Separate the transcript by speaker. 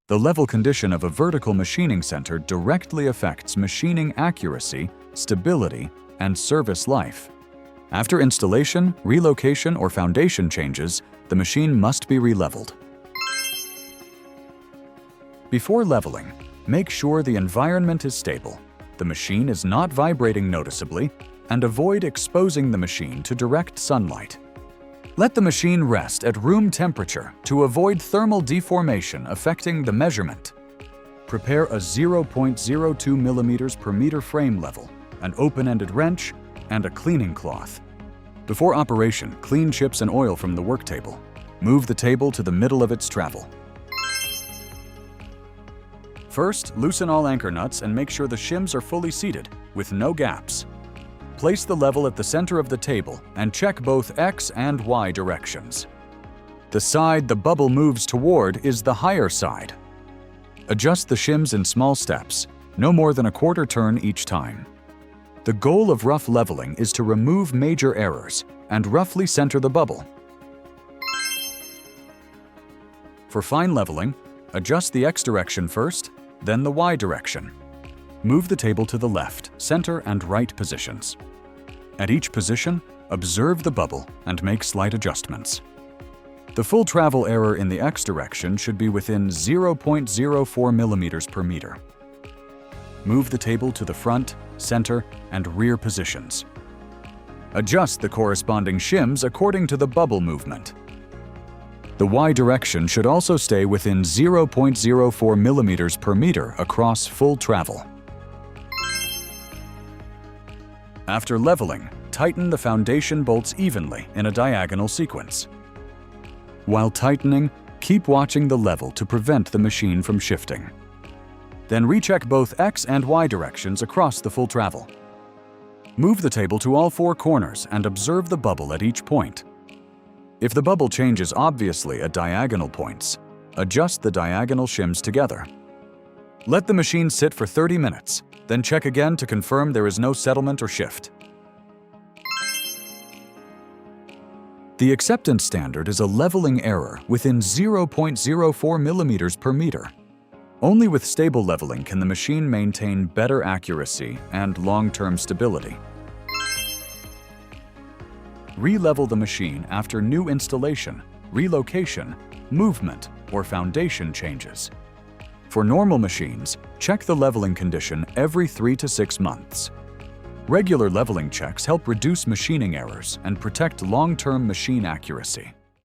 Speaker 1: The level condition of a vertical machining center directly affects machining accuracy, stability, and service life. After installation, relocation, or foundation changes, the machine must be re-leveled. Before leveling, make sure the environment is stable, the machine is not vibrating noticeably, and avoid exposing the machine to direct sunlight. Let the machine rest at room temperature to avoid thermal deformation affecting the measurement. Prepare a 0.02 mm per meter frame level, an open-ended wrench, and a cleaning cloth. Before operation, clean chips and oil from the work table. Move the table to the middle of its travel. First, loosen all anchor nuts and make sure the shims are fully seated, with no gaps. Place the level at the center of the table and check both X and Y directions. The side the bubble moves toward is the higher side. Adjust the shims in small steps, no more than a quarter turn each time. The goal of rough leveling is to remove major errors and roughly center the bubble. For fine leveling, adjust the X direction first, then the Y direction. Move the table to the left, center, and right positions. At each position, observe the bubble and make slight adjustments. The full travel error in the X direction should be within 0.04 mm per meter. Move the table to the front, center, and rear positions. Adjust the corresponding shims according to the bubble movement. The Y direction should also stay within 0.04 mm per meter across full travel. After leveling, tighten the foundation bolts evenly in a diagonal sequence. While tightening, keep watching the level to prevent the machine from shifting. Then recheck both X and Y directions across the full travel. Move the table to all four corners and observe the bubble at each point. If the bubble changes obviously at diagonal points, adjust the diagonal shims together. Let the machine sit for 30 minutes, then check again to confirm there is no settlement or shift. The acceptance standard is a leveling error within 0.04 mm per meter. Only with stable leveling can the machine maintain better accuracy and long-term stability. Re-level the machine after new installation, relocation, movement, or foundation changes. For normal machines, check the leveling condition every 3 to 6 months. Regular leveling checks help reduce machining errors and protect long-term machine accuracy.